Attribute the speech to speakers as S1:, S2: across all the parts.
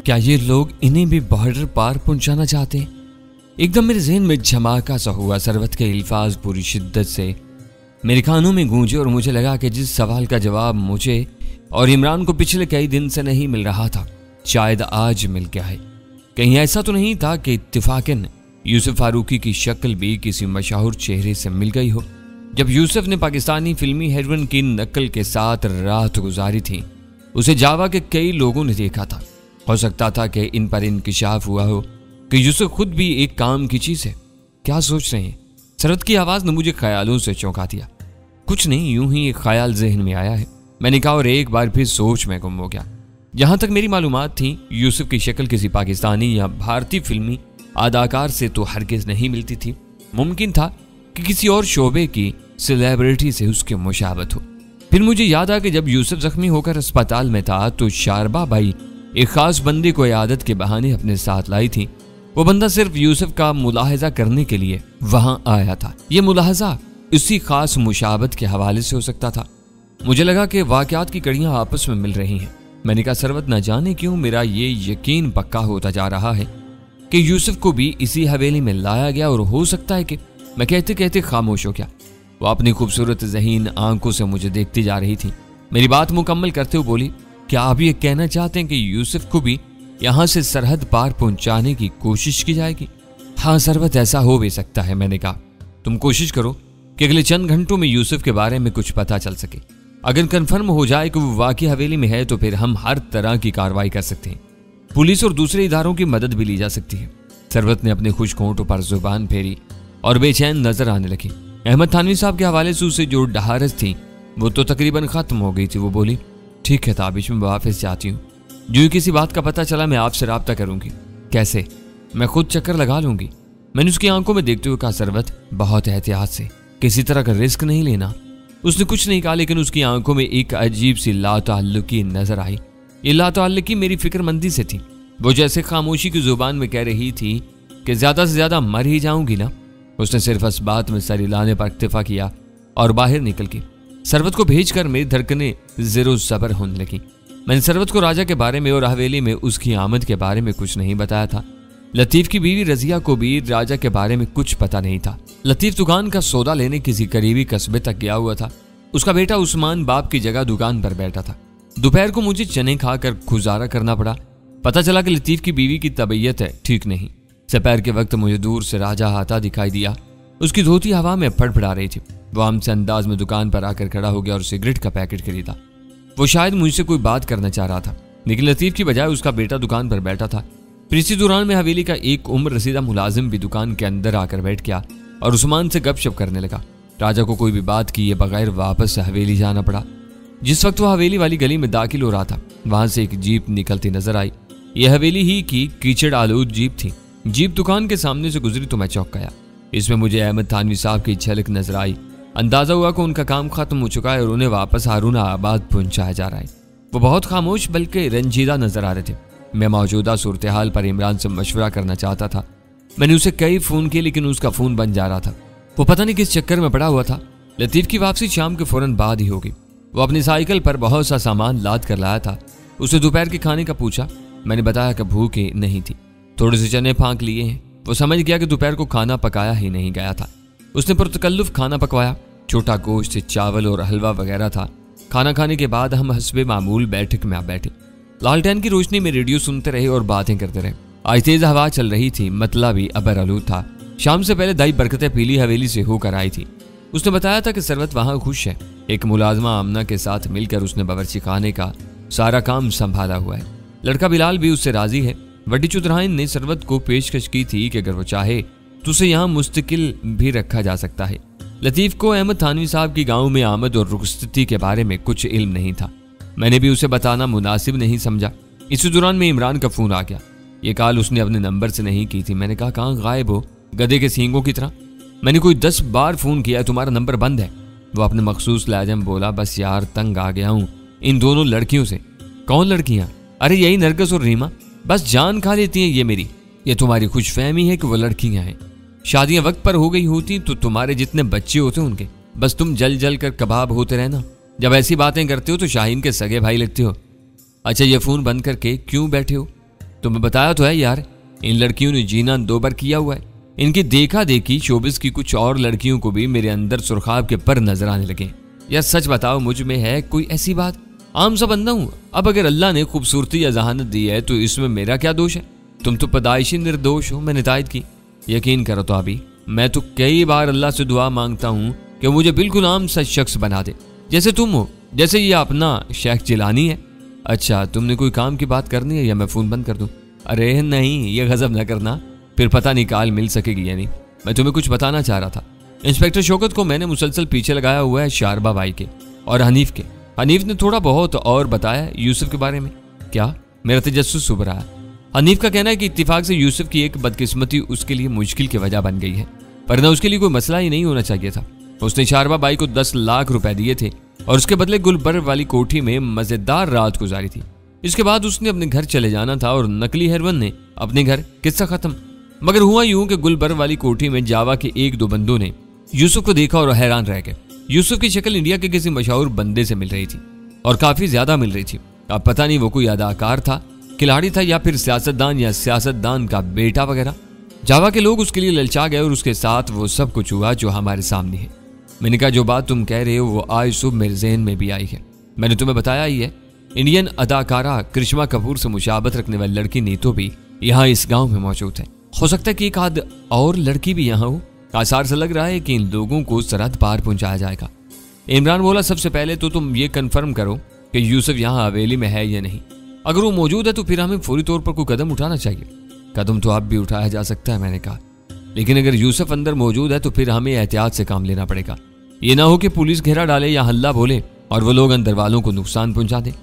S1: क्या ये लोग इन्हें भी बॉर्डर पार पहुंचाना चाहते हैं? एकदम मेरे जहन में झमाका सा हुआ। सरवत के अल्फाज पूरी शिद्दत से मेरे कानों में गूंजे और मुझे लगा कि जिस सवाल का जवाब मुझे और इमरान को पिछले कई दिन से नहीं मिल रहा था, शायद आज मिल गया है। कहीं ऐसा तो नहीं था कि इत्तेफाकन यूसुफ फारूकी की शक्ल भी किसी मशहूर चेहरे से मिल गई हो? जब यूसुफ ने पाकिस्तानी फिल्मी हेरोइन की नकल के साथ रात गुजारी थी, उसे जावा के कई लोगों ने देखा था। हो सकता था कि इन पर इंकिशाफ हुआ हो कि यूसुफ खुद भी एक काम की चीज है। क्या सोच रहे हैं? सरवत की आवाज ने मुझे ख्यालों से चौंका दिया। कुछ नहीं, यूं ही एक ख्याल जहन में आया है, मैंने कहा, और एक बार फिर सोच में गुम हो गया। जहां तक मेरी मालूमात थी, यूसुफ की शक्ल किसी पाकिस्तानी या भारतीय फिल्मी अदाकार से तो हरगिज नहीं मिलती थी। मुमकिन था कि किसी और शोबे की सेलिब्रिटी से उसकी मुशाबत हो। फिर मुझे याद आ कि जब यूसुफ जख्मी होकर अस्पताल में था तो शारबा भाई एक खास बंदे को इयादत के बहाने अपने साथ लाई थी। वो बंदा सिर्फ यूसुफ का मुलाहजा करने के लिए वहां आया था। ये मुलाहजा उसी खास मुशाबत के हवाले से हो सकता था। मुझे लगा कि वाकयात की कड़ियां आपस में मिल रही हैं। मैंने कहा, सरवत, न जाने क्यों मेरा ये यकीन पक्का होता जा रहा है कि यूसुफ को भी इसी हवेली में लाया गया, और हो सकता है कि मैं कहते कहते खामोश हो गया। वो अपनी खूबसूरत ज़हीन आंखों से मुझे देखती जा रही थी। मेरी बात मुकम्मल करते हुए बोली, क्या आप ये कहना चाहते हैं कि यूसुफ को भी यहाँ से सरहद पार पहुंचाने की कोशिश की जाएगी? हाँ सरवत, ऐसा हो भी सकता है। मैंने कहा, तुम कोशिश करो कि अगले चंद घंटों में यूसुफ के बारे में कुछ पता चल सके। अगर कंफर्म हो जाए कि वो वाकई हवेली में है तो फिर हम हर तरह की कार्रवाई कर सकते हैं। पुलिस और दूसरे इदारों की मदद भी ली जा सकती है। सरवत ने अपने खुश होंठों पर जुबान फेरी और बेचैन नजर आने लगी। अहमद थानवी साहब के हवाले से उसे जो डहारस थी वो तो तकरीबन खत्म हो गई थी। वो बोली, ठीक है ताबिश, मैं वापस जाती हूँ। जो ही किसी बात का पता चला मैं आपसे राब्ता करूंगी। कैसे? मैं खुद चक्कर लगा लूंगी। मैंने उसकी आंखों में देखते हुए कहा, सरवत, बहुत एहतियात से, किसी तरह का रिस्क नहीं लेना। उसने कुछ नहीं कहा, लेकिन उसकी आंखों में एक अजीब सी लाताल्लुकी नजर आई। ये लाताल्लुकी मेरी फिक्रमंदी से थी। वो जैसे खामोशी की जुबान में कह रही थी कि ज्यादा से ज्यादा मर ही जाऊंगी ना। उसने सिर्फ इस बात में सर हिलाने पर इक्तफा किया और बाहर निकल गई। सरवत को भेजकर मेरी धड़कनें ज़ेरो ज़बर होने लगी। मैंने सरवत को राजा के बारे में और हवेली में उसकी आमद के बारे में कुछ नहीं बताया था। लतीफ की बीवी रजिया को भी राजा के बारे में कुछ पता नहीं था। लतीफ दुकान का सौदा लेने किसी करीबी कस्बे तक गया हुआ था। उसका बेटा उस्मान बाप की जगह दुकान पर बैठा था। दोपहर को मुझे चने खाकर गुजारा करना पड़ा। पता चला कि लतीफ की बीवी की तबीयत है ठीक नहीं। दोपहर के वक्त मुझे दूर से राजा आता दिखाई दिया। उसकी धोती हवा में फड़फड़ा रही थी। वो आमसे अंदाज में दुकान पर आकर खड़ा हो गया और सिगरेट का पैकेट खरीदा। वो शायद मुझसे कोई बात करना चाह रहा था, लेकिन लतीफ की बजाय उसका बेटा दुकान पर बैठा था। फिर इसी दौरान में हवेली का एक उम्र रसीदा मुलाजिम भी दुकान के अंदर आकर बैठ गया और उस्मान से गपशप करने लगा। राजा को कोई भी बात किए बगैर वापस से हवेली जाना पड़ा। जिस वक्त वो हवेली वाली गली में दाखिल हो रहा था, वहां से एक जीप निकलती नजर आई। यह हवेली ही की कीचड़ आलूद जीप थी। जीप दुकान के सामने से गुजरी तो मैं चौंक गया। इसमें मुझे अहमद थानवी साहब की झलक नजर आई। अंदाजा हुआ कि उनका काम खत्म हो चुका है और उन्हें वापस हारून आबाद पहुंचाया जा रहा है। वो बहुत खामोश बल्कि रंजीदा नजर आ रहे थे। मैं मौजूदा सूरत हाल पर इमरान से मशवरा करना चाहता था। मैंने उसे कई फोन किए लेकिन उसका फोन बंद जा रहा था। वो पता नहीं किस चक्कर में पड़ा हुआ था। लतीफ की वापसी शाम के फौरन बाद ही होगी। वो अपनी साइकिल पर बहुत सा सामान लाद कर लाया था। उसे दोपहर के खाने का पूछा। मैंने बताया कि भूख नहीं थी, थोड़े से चने फांक लिए हैं। वो समझ गया कि दोपहर को खाना पकाया ही नहीं गया था। उसने पुरतकल्लुफ खाना पकवाया। छोटा गोश्त, चावल और हलवा वगैरह था। खाना खाने के बाद हम हस्बे मामूल बैठक में आ बैठे। लालटेन की रोशनी में रेडियो सुनते रहे और बातें करते रहे। आज तेज हवा चल रही थी, मतला भी अबर आलूद था। शाम से पहले दाई बरकतें पीली हवेली से होकर आई थी। उसने बताया था कि सरवत वहां खुश है। एक मुलाजमा आमना के साथ मिलकर उसने बावर्ची खाने का सारा काम संभाला हुआ है। लड़का बिलाल भी उससे राजी है। वड्डी चुतराइन ने सरवत को पेशकश की थी कि अगर वो चाहे तो उसे यहाँ मुस्तकिल भी रखा जा सकता है। लतीफ को अहमद थानवी साहब की गांव में आमद और रुखसती के बारे में कुछ इल्म नहीं था। मैंने भी उसे बताना मुनासिब नहीं समझा। इसी दौरान में इमरान का फोन आ गया। ये कॉल उसने अपने नंबर से नहीं की थी। मैंने कहा, कहाँ गायब हो गधे के सींगों की तरह? मैंने कोई 10 बार फोन किया, तुम्हारा नंबर बंद है। वो अपने मखसूस लहजे में बोला, बस यार तंग आ गया हूँ इन दोनों लड़कियों से। कौन लड़कियां? अरे यही नरगिस और रीमा, बस जान खा लेती हैं ये मेरी। ये तुम्हारी खुशफहमी है कि वो लड़कियां हैं। शादियां वक्त पर हो गई होती तो तुम्हारे जितने बच्चे होते उनके, बस तुम जल जल कर कबाब होते रहना। जब ऐसी बातें करते हो तो शाहीन के सगे भाई लगते हो। अच्छा ये फोन बंद करके क्यों बैठे हो? तुम्हें बताया तो है यार, इन लड़कियों ने जीना 2 बार किया हुआ है। इनकी देखा देखी शोबिस की कुछ और लड़कियों को भी मेरे अंदर सुरखाब के पर नजर आने लगे। यार सच बताओ, मुझ में है कोई ऐसी बात? आम सा बंदा हूं। अब अगर अल्लाह ने खूबसूरती या जहानत दी है तो इसमें मेरा क्या दोष है? तुम तो पैदाइशी निर्दोष हो, मैंने तायद की। यकीन करो तो अभी मैं तो कई बार अल्लाह से दुआ मांगता हूँ कि मुझे बिल्कुल आम सा शख्स बना दे, जैसे तुम हो, जैसे ये अपना शेख जिलानी है। अच्छा, तुमने कोई काम की बात करनी है या मैं फोन बंद कर दूं? अरे नहीं, ये गजब न करना, फिर पता नहीं काल मिल सकेगी या नहीं। मैं तुम्हें कुछ बताना चाह रहा था। इंस्पेक्टर शौकत को मैंने मुसलसल पीछे लगाया हुआ है शारबा भाई के और हनीफ के। हनीफ ने थोड़ा बहुत और बताया यूसुफ के बारे में। क्या? मेरा तजस्सुस उभरा है। हनीफ का कहना है कि इत्तेफाक से यूसुफ की एक बदकिस्मती उसके लिए मुश्किल की वजह बन गई है, वरना उसके लिए कोई मसला ही नहीं होना चाहिए था। उसने शारबा बाई को 10 लाख रुपए दिए थे और उसके बदले गुलबर वाली कोठी में मजेदार रात गुजारी थी। इसके बाद उसने अपने घर चले जाना था और नकली हेरोइन ने अपने घर। किस्सा खत्म। मगर हुआ यूं कि गुलबर वाली कोठी में जावा के 1-2 बंदों ने यूसुफ को देखा और हैरान रह गए। यूसुफ की शक्ल इंडिया के किसी मशहूर बंदे से मिल रही थी और काफी ज्यादा मिल रही थी। अब पता नहीं वो कोई अदाकार था, खिलाड़ी था या फिर सियासतदान या सियासतदान का बेटा वगैरह। जावा के लोग उसके लिए ललचा गए और उसके साथ वो सब कुछ हुआ जो हमारे सामने है। मैंने कहा जो बात तुम कह रहे हो वो आज सुबह मेरे जहन में भी आई है। मैंने तुम्हें बताया ही है, इंडियन अदाकारा करिश्मा कपूर से मुशाबत रखने वाली लड़की नीतू भी यहाँ इस गांव में मौजूद है। हो सकता है कि एक आध और लड़की भी यहाँ हो। आसार से लग रहा है कि इन लोगों को सरहद पार पहुंचाया जाएगा। इमरान बोला, सबसे पहले तो तुम ये कंफर्म करो कि यूसुफ यहाँ हवेली में है या नहीं। अगर वो मौजूद है तो फिर हमें फौरी तौर पर कोई कदम उठाना चाहिए। कदम तो अब भी उठाया जा सकता है, मैंने कहा, लेकिन अगर यूसुफ अंदर मौजूद है तो फिर हमें एहतियात से काम लेना पड़ेगा। ये ना हो कि पुलिस घेरा डाले या हल्ला बोले और वो लोग अंदर वालों को नुकसान पहुंचा दे।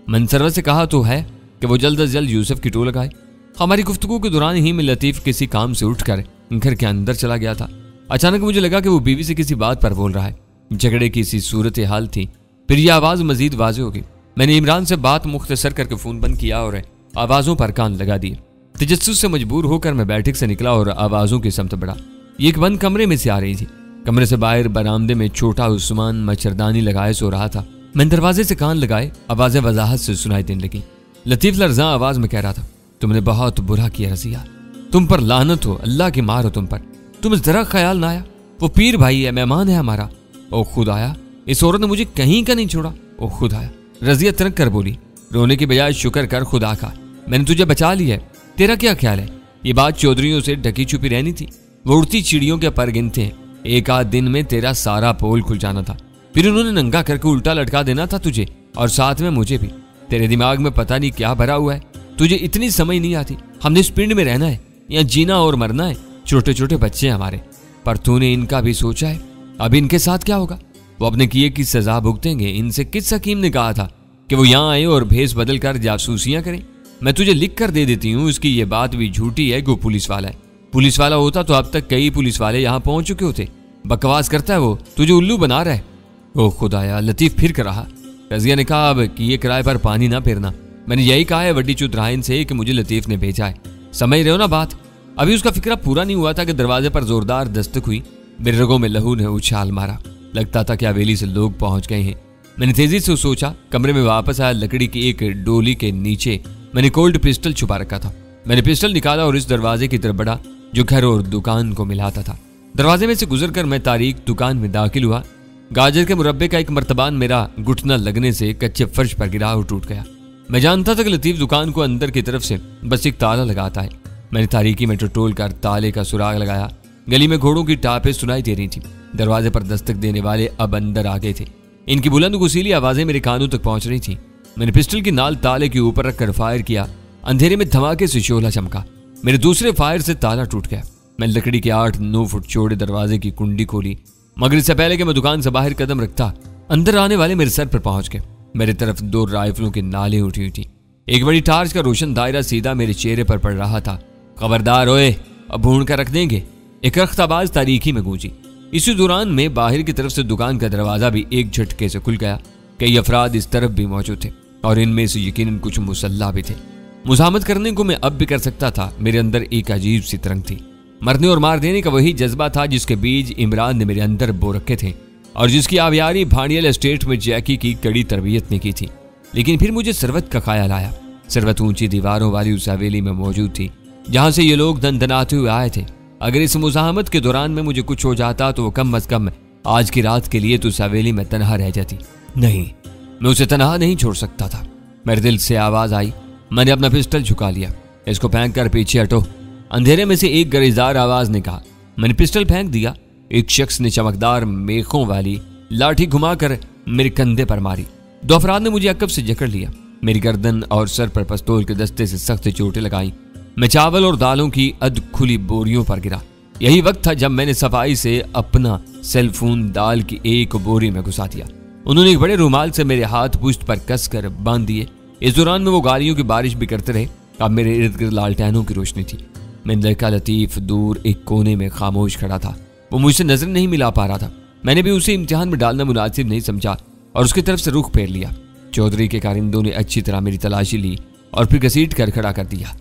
S1: मनसरत से कहा तो है कि वो जल्द अज जल्द यूसुफ की टो लगाए। हमारी गुफ्तगू के दौरान ही में लतीफ किसी काम से उठकर घर के अंदर चला गया था। अचानक मुझे लगा कि वो बीवी से किसी बात पर बोल रहा है। झगड़े की सी सूरत हाल थी। फिर यह आवाज मजीद वाज़ेह होगी। मैंने इमरान से बात मुख्तसर करके फोन बंद किया और आवाजों पर कान लगा दिए। तजस्सुस से मजबूर होकर मैं बैठक से निकला और आवाजों की समत बढ़ा। ये एक बंद कमरे में से आ रही थी। कमरे से बाहर बरामदे में छोटा उस्मान मच्छरदानी लगाए सो रहा था। मैंने दरवाजे से कान लगाए, आवाजें वजाहत से सुनाई देने लगी। लतीफ लर्जा आवाज में कह रहा था, तुमने बहुत बुरा किया रजिया, तुम पर लानत हो, अल्लाह की मार हो तुम पर। तुम्हें जरा ख्याल ना आया? वो पीर भाई है, मेहमान है हमारा। ओ खुदाया, इस औरत ने मुझे कहीं का नहीं छोड़ा। ओ खुदाया, रजिया तनक कर बोली, रोने की बजाय शुक्र कर खुदा का, मैंने तुझे बचा लिया है। तेरा क्या ख्याल है? ये बात चौधरियों से ढकी छुपी रहनी थी। वो उड़ती चिड़ियों के पर गिनते हैं। एक आध दिन में तेरा सारा पोल खुल जाना था। फिर उन्होंने नंगा करके उल्टा लटका देना था तुझे और साथ में मुझे भी। तेरे दिमाग में पता नहीं क्या भरा हुआ है, तुझे इतनी समझ नहीं आती। हमने इस पिंड में रहना है, यहाँ जीना और मरना है। छोटे छोटे बच्चे हैं हमारे, पर तूने इनका भी सोचा है? अब इनके साथ क्या होगा? वो अपने किए की सजा भुगतेंगे। इनसे किस हकीम ने कहा था कि वो यहाँ आए और भेस बदल कर जासूसियां करें? मैं तुझे लिख कर दे देती हूँ, इसकी ये बात भी झूठी है कि वो पुलिस वाला है। पुलिस वाला होता तो अब तक कई पुलिस वाले यहाँ पहुंच चुके होते। बकवास करता है वो, तुझे उल्लू बना रहा है। ओ खुदाया, लतीफ फिर कर रहा। रजिया ने कहा, अब कि ये किराए पर पानी ना फेरना। मैंने यही कहा है वड्डी चुदराइन से कि मुझे लतीफ ने भेजा है। समझ रहे हो ना बात? अभी उसका फिक्रा पूरा नहीं हुआ था कि दरवाजे पर जोरदार दस्तक हुई। मेरे रगों में लहू ने उछाल मारा। लगता था कि हवेली से लोग पहुंच गए हैं। मैंने तेजी से सोचा, कमरे में वापस आया। लकड़ी की एक डोली के नीचे मैंने कोल्ड पिस्टल छुपा रखा था। मैंने पिस्टल निकाला और इस दरवाजे की तरफ बढ़ा जो घर और दुकान को मिलाता था। दरवाजे में से गुजरकर मैं तारीख दुकान में दाखिल हुआ। गाजर के मुरब्बे का एक मर्तबान मेरा घुटना लगने से कच्चे फर्श पर गिरा और टूट गया। मैं जानता था कि लतीफ दुकान को अंदर की तरफ से बस एक ताला लगाता है। मैंने तारीकी में टटोल कर ताले का सुराग लगाया। गली में घोड़ों की टापें सुनाई दे रही थी। दरवाजे पर दस्तक देने वाले अब अंदर आ गए थे। इनकी बुलंद गुसीली आवाजें मेरे कानों तक पहुंच रही थी। मैंने पिस्टल की नाल ताले के ऊपर रखकर फायर किया। अंधेरे में धमाके से शोला चमका। मेरे दूसरे फायर से ताला टूट गया। मैं लकड़ी के 8-9 फुट चौड़े दरवाजे की कुंडी खोली। मगर इससे पहले कि मैं दुकान से बाहर कदम रखता, अंदर आने वाले मेरे सर पर पहुंच गए। मेरे तरफ 2 राइफलों की नालें उठी हुई थी। एक बड़ी टार्च का रोशन दायरा सीधा मेरे चेहरे पर पड़ रहा था। खबरदार ओए, अब भून कर रख देंगे। एक रख्त आवाज तारीकी में गूंजी। इसी दौरान में बाहर की तरफ से दुकान का दरवाजा भी एक झटके से खुल गया। कई अफराद इस तरफ भी मौजूद थे और इनमें से यकीनन कुछ मुसल्ला भी थे। मुजाहमत करने को मैं अब भी कर सकता था। मेरे अंदर एक अजीब सी तरंग थी। मरने और मार देने का वही जज्बा था जिसके बीज इमरान ने मेरे अंदर बो रखे थे और जिसकी आवियारी भांडियल एस्टेट में जैकी की कड़ी तरबियत ने की थी। लेकिन फिर मुझे सरवत का ख्याल आया। सरवत ऊंची दीवारों वाली उस हवेली में मौजूद थी जहां से ये लोग दनदनाते हुए आए थे। अगर इस मुज़ाहमत के दौरान में मुझे कुछ हो जाता तो वो कम अज कम आज की रात के लिए तो उस हवेली में तनहा रह जाती। नहीं, मैं उसे तनहा नहीं छोड़ सकता था। मेरे दिल से आवाज आई। मैंने अपना पिस्टल झुका लिया। इसको फेंक कर पीछे हटो, अंधेरे में से एक गरेजदार आवाज ने कहा। मैंने पिस्टल फेंक दिया। एक शख्स ने चमकदार मेखों वाली लाठी घुमाकर मेरे कंधे पर मारी। दो अफराद ने मुझे अकब से जकड़ लिया। मेरी गर्दन और सर पर पिस्तौल के दस्ते से सख्त चोटें लगाई। मैं चावल और दालों की अध खुली बोरियों पर गिरा। यही वक्त था जब मैंने सफाई से अपना सेलफोन दाल की एक बोरी में घुसा दिया। उन्होंने एक बड़े रुमाल से मेरे हाथ पुश्त पर कसकर बांध दिए। इस दौरान में वो गालियों की बारिश भी करते रहे। अब मेरे इर्द गिर्द लालटेनों की रोशनी थी। मैं लड़का लतीफ दूर एक कोने में खामोश खड़ा था। वो मुझसे नजर नहीं मिला पा रहा था। मैंने भी उसे इम्तिहान में डालना मुनासिब नहीं समझा और उसकी तरफ से रुख फेर लिया। चौधरी के कारिंदों ने अच्छी तरह मेरी तलाशी ली और फिर घसीट कर खड़ा कर दिया।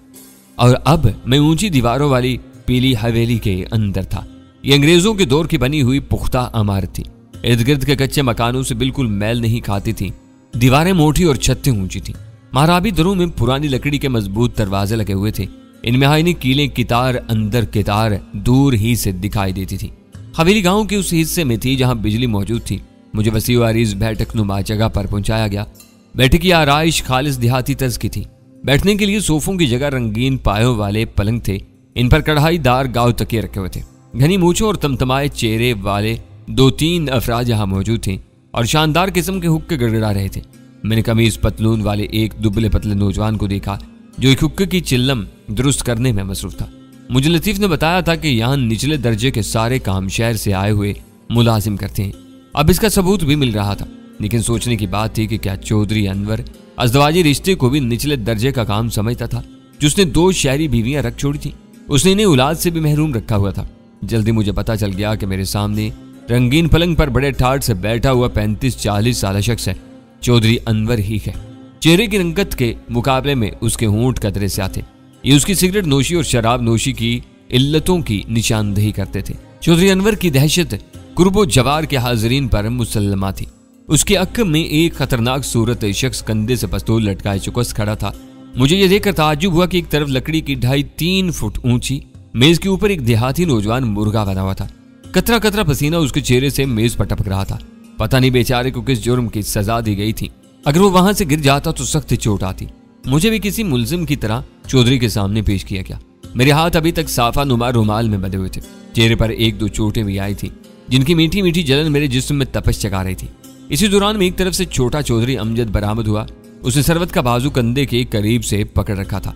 S1: और अब मैं ऊंची दीवारों वाली पीली हवेली के अंदर था। ये अंग्रेजों के दौर की बनी हुई पुख्ता इमारत थी। इर्द गिर्द के कच्चे मकानों से बिल्कुल मैल नहीं खाती थी। दीवारें मोटी और छतें ऊंची थी। महाराबी दरों में पुरानी लकड़ी के मजबूत दरवाजे लगे हुए थे। इनमें आईनी कीलें कितार अंदर कितार दूर ही से दिखाई देती थी। हवेली गांव के उस हिस्से में थी जहां बिजली मौजूद थी। मुझे वसीउ अरीज बैठक नुमा जगह पर पहुंचाया गया। बैठक की आराइश खालिस देहाती तर्ज की थी। बैठने के लिए सोफों की जगह रंगीन पायों वाले पलंग थे। इन पर कढ़ाईदार गाव तकिए रखे हुए थे। घनी मूंछों और तमतमाए चेहरे वाले 2-3 अफराद यहाँ मौजूद थे और शानदार किस्म के हुक्के गड़गड़ा रहे थे। मैंने कमीज पतलून वाले एक दुबले पतले नौजवान को देखा जो एक हुक्के की चिल्लम दुरुस्त करने में मसरूफ था। मुझे लतीफ ने बताया था कि यहाँ निचले दर्जे के सारे काम शहर से आए हुए मुलाजिम करते हैं। अब इसका सबूत भी मिल रहा था, लेकिन सोचने की बात थी कि क्या चौधरी अनवर अज़दवाजी रिश्ते को भी निचले दर्जे का काम समझता था, जिसने 2 शहरी बीवियां रख छोड़ी थी। उसने इन्हें औलाद से भी महरूम रखा हुआ था। जल्दी मुझे पता चल गया कि मेरे सामने रंगीन पलंग पर बड़े ठाट से बैठा हुआ 35-40 साल शख्स है। चौधरी अनवर ही है। चेहरे की रंगत के मुकाबले में उसके होंठ कतरे से आते। ये उसकी सिगरेट नोशी और शराब नोशी की इल्लतों की निशानदेही करते थे। चौधरी अनवर की दहशत कुर्बो जवार के हाजरीन पर मुसल्लमा थी। उसके अक्क में एक खतरनाक सूरत शख्स कंधे से पिस्तौल लटकाए चुकस खड़ा था। मुझे यह देखकर ताज्जुब हुआ कि एक तरफ लकड़ी की 2.5-3 फुट ऊंची मेज के ऊपर एक देहाती नौजवान मुर्गा बना हुआ था। कतरा कतरा पसीना उसके चेहरे से मेज पर टपक रहा था। पता नहीं बेचारे को किस जुर्म की सजा दी गई थी। अगर वो वहां से गिर जाता तो सख्त चोट आती। मुझे भी किसी मुल्जिम की तरह चौधरी के सामने पेश किया गया। मेरे हाथ अभी तक साफा नुमा रुमाल में बंधे हुए थे। चेहरे पर 1-2 चोटें भी आई थी, जिनकी मीठी मीठी जलन मेरे जिस्म में तपश जगा रही थी। इसी दौरान में एक तरफ से छोटा चौधरी अमजद बरामद हुआ। उसने सरवत का बाजू कंधे के करीब से पकड़ रखा था।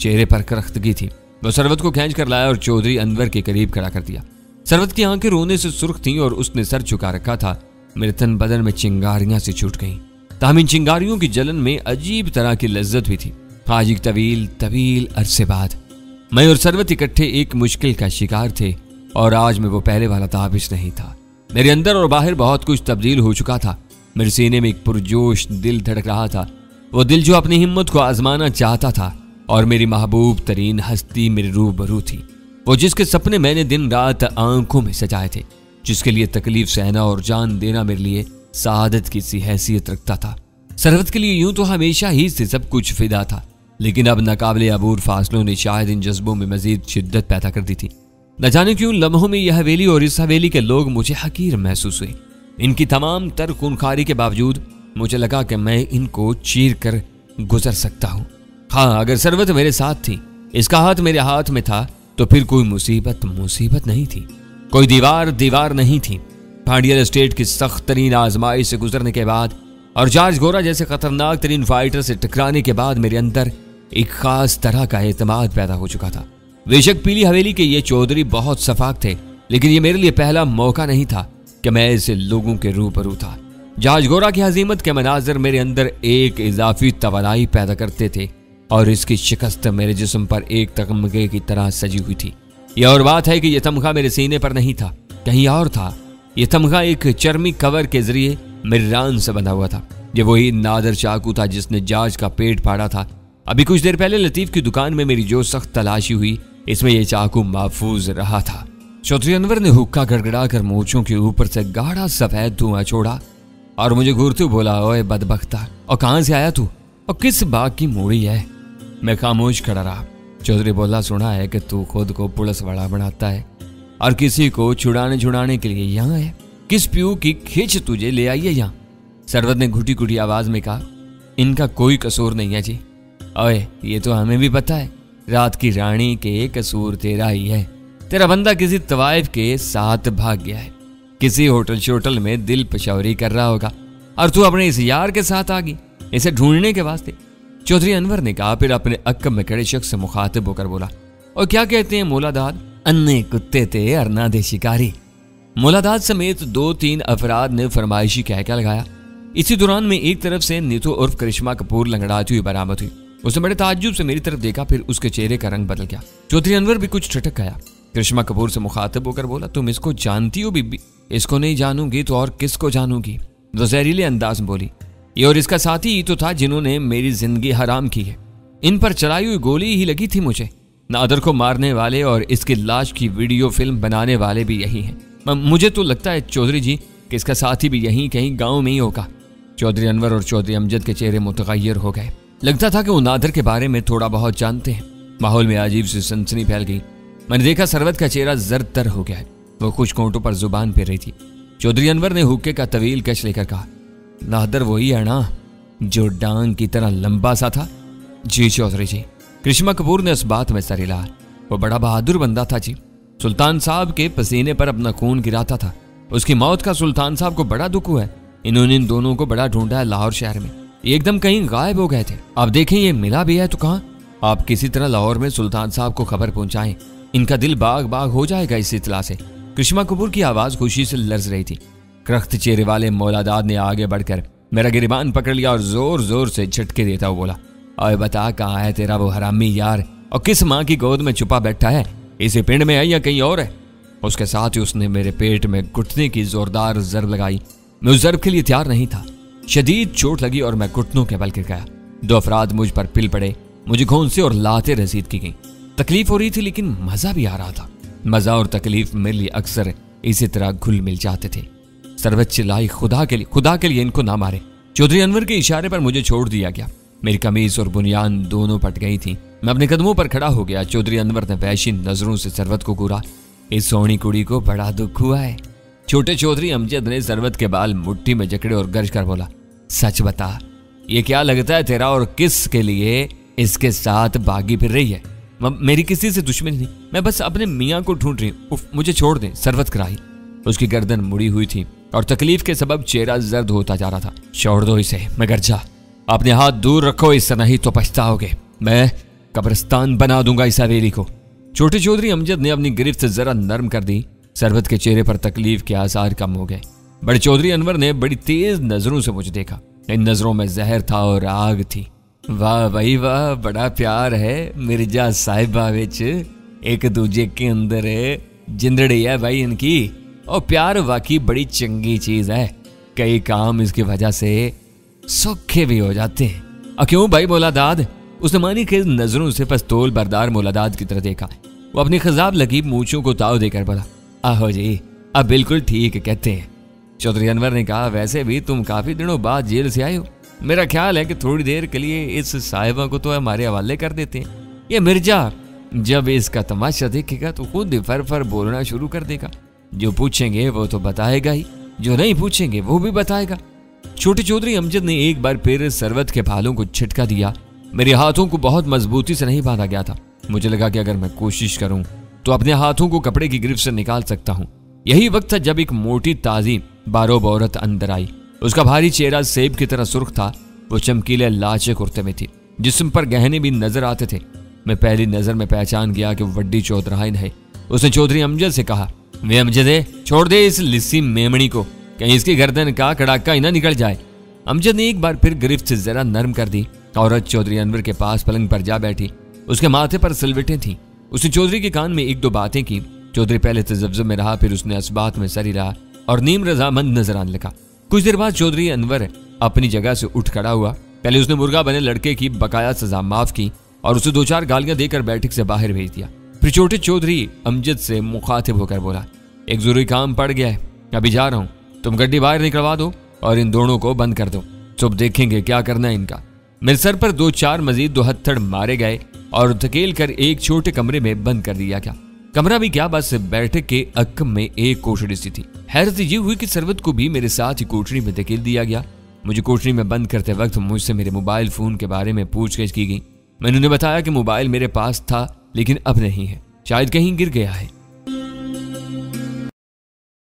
S1: चेहरे पर करख्तगी थी। वह सरवत को खींच कर लाया और चौधरी अनवर के करीब खड़ा कर दिया। सरवत की आंखें रोने से सुर्ख थीं और उसने सर झुका रखा था। मेरे तन बदन में चिंगारियां से छूट गईं। ताहम इन चिंगारियों की जलन में अजीब तरह की लज्जत भी थी। आज एक तवील अरसे बाद मैं और सरवत इकट्ठे एक मुश्किल का शिकार थे और आज में वो पहले वाला ताबिश नहीं था। मेरे अंदर और बाहर बहुत कुछ तब्दील हो चुका था। मेरे सीने में एक पुरजोश दिल धड़क रहा था। वो दिल जो अपनी हिम्मत को आजमाना चाहता था और मेरी महबूब तरीन हस्ती मेरे रूबरू थी। वो जिसके सपने मैंने दिन रात आंखों में सजाए थे, जिसके लिए तकलीफ सहना और जान देना मेरे लिए सादत की सी हैसियत रखता था। सरवत के लिए यूं तो हमेशा ही से सब कुछ फिदा था, लेकिन अब नाकाबिले अबूर फासलों ने शायद इन जज्बों में मजीद शिद्दत पैदा कर दी थी। न जाने क्यों लम्हों में यह हवेली और इस हवेली के लोग मुझे हकीर महसूस हुए। इनकी तमाम तर खूनखारी के बावजूद मुझे लगा कि मैं इनको चीर कर गुजर सकता हूँ। हाँ, अगर सरवत मेरे साथ थी, इसका हाथ मेरे हाथ में था, तो फिर कोई मुसीबत नहीं थी। कोई दीवार नहीं थी। भांडियल एस्टेट की सख्त तरीन आजमाइश से गुजरने के बाद और जॉर्ज गोरा जैसे खतरनाक तरीन फाइटर से टकराने के बाद मेरे अंदर एक खास तरह का एतमाद पैदा हो चुका था। बेशक पीली हवेली के ये चौधरी बहुत सफाक थे, लेकिन ये मेरे लिए पहला मौका नहीं था कि मैं ऐसे लोगों के रूबरू था। जॉर्ज गोरा की हजीमत के मनाजर मेरे अंदर एक इजाफी तवानाई पैदा करते थे और इसकी शिकस्त मेरे जिस्म पर एक तमगे की तरह सजी हुई थी। यह और बात है कि यह तमगा मेरे सीने पर नहीं था, कहीं और था। यह तमगा एक चर्मी कवर के जरिए मेरी रान से बंधा हुआ था। यह वही नादर चाकू था जिसने जॉर्ज का पेट फाड़ा था। अभी कुछ देर पहले लतीफ की दुकान में मेरी जो सख्त तलाशी हुई, इसमें यह चाकू महफूज रहा था। चौधरी अनवर ने हुक्का गड़गड़ा कर मोचों के ऊपर से गाढ़ा सफेद धुआं छोड़ा और मुझे घूरते बोला, ओए बदबख्ता, और कहां से आया तू? और किस बाग की मूड़ी है। मैं खामोश खड़ा रहा। चौधरी बोला, सुना है कि तू खुद को पुलिस वाला बनाता है और किसी को छुड़ाने के लिए यहाँ है। किस प्यू की खिंच तुझे ले आई है यहाँ? सरवत ने घुटी घुटी आवाज में कहा, इनका कोई कसूर नहीं है जी। ओए, ये तो हमें भी पता है, रात की रानी के कसूर तेरा ही है। तेरा बंदा किसी तवाइफ के साथ भाग गया है, किसी होटल शोटल में दिल पशौरी कर रहा होगा और तू अपने इस यार के साथ आ गई इसे ढूंढने के वास्ते। चौधरी अनवर ने कहा, फिर अपने अक्कब में खड़े शख्स से मुखातिब होकर बोला, और क्या कहते हैं मौलादाद, अन्ने कुत्ते थे अरना दे शिकारी। मौलादाद समेत 2-3 अफराद ने फरमाइशी कहका लगाया। इसी दौरान में एक तरफ से नीतू उर्फ करिश्मा कपूर लंगड़ाती हुई बरामद हुई। उसने बड़े ताज्जुब से मेरी तरफ देखा, फिर उसके चेहरे का रंग बदल गया। चौधरी अनवर भी कुछ ठटक गया। करिश्मा कपूर से मुखातिब होकर बोला, तुम इसको जानती हो बीबी? इसको नहीं जानूंगी तो और किसको जानूंगी? वो जहरीले अंदाज में बोली, ये और इसका साथी ही तो था जिन्होंने मेरी जिंदगी हराम की है। इन पर चलाई हुई गोली ही लगी थी मुझे। नादर को मारने वाले और इसकी लाश की वीडियो फिल्म बनाने वाले भी यही हैं। मुझे तो लगता है चौधरी जी कि इसका साथी भी यहीं कहीं गांव में ही होगा। चौधरी अनवर और चौधरी अमजद के चेहरे मुतगय्यर हो गए। लगता था कि वो नादर के बारे में थोड़ा बहुत जानते हैं। माहौल में अजीब सी सनसनी फैल गई। मैंने देखा सरवत का चेहरा जर्द तर हो गया है। वो कुछ कोंटों पर जुबान फेर रही थी। चौधरी अनवर ने हुक्के का तवील कश लेकर कहा, नादर वही है ना जो डांग की तरह लंबा सा था? जी चौधरी जी। करिश्मा कपूर ने उस बात में सर हिलाया। वो बड़ा बहादुर बंदा था जी। सुल्तान साहब के पसीने पर अपना खून गिराता था। उसकी मौत का सुल्तान साहब को बड़ा दुख हुआ है। इन्होंने इन दोनों को बड़ा ढूंढा है लाहौर शहर में। ये एकदम कहीं गायब हो गए थे। आप देखें ये मिला भी है तो कहाँ? आप किसी तरह लाहौर में सुल्तान साहब को खबर पहुंचाएं। इनका दिल बाग बाग हो जाएगा इस इत्तला से। करिश्मा कपूर की आवाज खुशी से लर्ज रही थी। क्रख्त चेहरे वाले मौलादाद ने आगे बढ़कर मेरा गिरबान पकड़ लिया और जोर जोर से झटके देता हुआ बोला, अरे बता कहाँ है तेरा वो हरामी यार और किस माँ की गोद में छुपा बैठा है? इसी पिंड में है या कहीं और है? उसके साथ ही उसने मेरे पेट में घुटने की जोरदार जरब लगाई। मैं उस जरब के लिए तैयार नहीं था। शदीद चोट लगी और मैं घुटनों के बल गिर गया। 2 अफराद मुझ पर पिल पड़े। मुझे घोंसे और लाते रसीद की गई। तकलीफ हो रही थी लेकिन मजा भी आ रहा था। मजा और तकलीफ मेरे लिए अक्सर इसी तरह घुल मिल जाते थे। सरवत चिल्लाई, खुदा के लिए इनको ना मारे। चौधरी अनवर के इशारे पर मुझे छोड़ दिया गया। मेरी कमीज और बुनियान दोनों फट गई थी। मैं अपने कदमों पर खड़ा हो गया। चौधरी अनवर ने वहशी नजरों से सरवत को घूरा। इस सोनी कुड़ी को बड़ा दुख हुआ है। छोटे चौधरी अमजद ने सरवत के बाल मुट्ठी में जकड़े और गर्ज कर बोला, सच बता, ये क्या लगता है तेरा और किस के लिए इसके साथ भागी फिर रही है? मेरी किसी से दुश्मनी नहीं, मैं बस अपने मियाँ को ढूंढ रही हूँ। मुझे छोड़ दे। सरवत कराही। उसकी गर्दन मुड़ी हुई थी और तकलीफ के सबब चेहरा जर्द होता जा रहा था। छोड़ दो इसे, मगर जा, अपने हाथ दूर रखो, इससे नहीं तो पछताओगे। मैं कब्रिस्तान बना दूंगा इस हवेली को। छोटे चौधरी अमजद ने अपनी गिरफ्त जरा नरम कर दी। सरवत के चेहरे पर तकलीफ के आसार कम हो गए। बड़े चौधरी अनवर ने बड़ी तेज नजरों से मुझे देखा। इन नजरों में जहर था और आग थी। वाह भाई वाह, बड़ा प्यार है मिर्जा साहिबा विच। एक दूजे के अंदर जिंदड़ी है भाई इनकी। और प्यार वाकई बड़ी चंगी चीज है। कई काम इसकी वजह से सौखे भी हो जाते हैं। क्यों भाई मौलादाद? उसने मानी खेज नजरों से पस्तौल बरदार मौलादाद की तरफ देखा। वो अपनी खजाब लगी मूंछों को ताव देकर बोला, आहो जी, अब बिल्कुल ठीक कहते हैं। चौधरी अनवर ने कहा, वैसे भी तुम काफी दिनों बाद जेल से आए हो। मेरा ख्याल है कि थोड़ी देर के लिए इस साहिबा को तो हमारे हवाले कर देते हैं। ये मिर्जा जब इसका तमाशा देखेगा तो खुद फर बोलना शुरू कर देगा। जो पूछेंगे वो तो बताएगा ही, जो नहीं पूछेंगे वो भी बताएगा। छोटे चौधरी अमजद ने एक बार फिर सरवत के बालों को झटका दिया। मेरे हाथों को बहुत मजबूती से नहीं बांधा गया था। मुझे लगा कि अगर मैं कोशिश करूं तो अपने हाथों को कपड़े की गिरफ्त से निकाल सकता हूं। यही वक्त था जब एक मोटी ताजी बारोब औरत अंदर आई। उसका भारी चेहरा सेब की तरह सुर्ख था। वो चमकीले लाचे कुर्ते में थी, जिस्म पर गहने भी नजर आते थे। मैं पहली नजर में पहचान गया कि वो वड्डी चौधराइन है। उसने चौधरी अमजद से कहा, वे अमजदे, छोड़ दे इस लिस्सी मेमणी को, कहीं इसकी गर्दन का कड़ाका ही ना निकल जाए। अमजद ने एक बार फिर गिरफ्त से जरा नरम कर दी। औरत चौधरी अनवर के पास पलंग पर जा बैठी। उसके माथे पर सिलवटें थीं। उसने चौधरी के कान में 1-2 बातें की। चौधरी पहले तजब्जुब में रहा, फिर उसने इस बात में सर हिलाया और नीम रजामंद नजर आने लगा। कुछ देर बाद चौधरी अनवर अपनी जगह से उठ खड़ा हुआ। पहले उसने मुर्गा बने लड़के की बकाया सजा माफ की और उसे 2-4 गालियां देकर बैठक से बाहर भेज दिया। फिर छोटे चौधरी अमजद से मुखातिब होकर बोला, एक जरूरी काम पड़ गया है, अभी जा रहा हूँ, तुम गड्डी बाहर निकलवा दो और इन दोनों को बंद कर दो। सुबह देखेंगे क्या करना है इनका। मेरे सर पर 2-4 मजीद 2 हथड़ मारे गए और धकेल कर एक छोटे कमरे में बंद कर दिया गया। कमरा भी क्या, बस बैठक के अक्म में एक कोठरी सी थी। हैरत ये हुई कि सरवत को भी मेरे साथ ही कोठरी में धकेल दिया गया। मुझे कोठरी में बंद करते वक्त मुझसे मेरे मोबाइल फोन के बारे में पूछताछ की गई। मैंने उन्हें बताया कि मोबाइल मेरे पास था लेकिन अब नहीं है, शायद कहीं गिर गया है।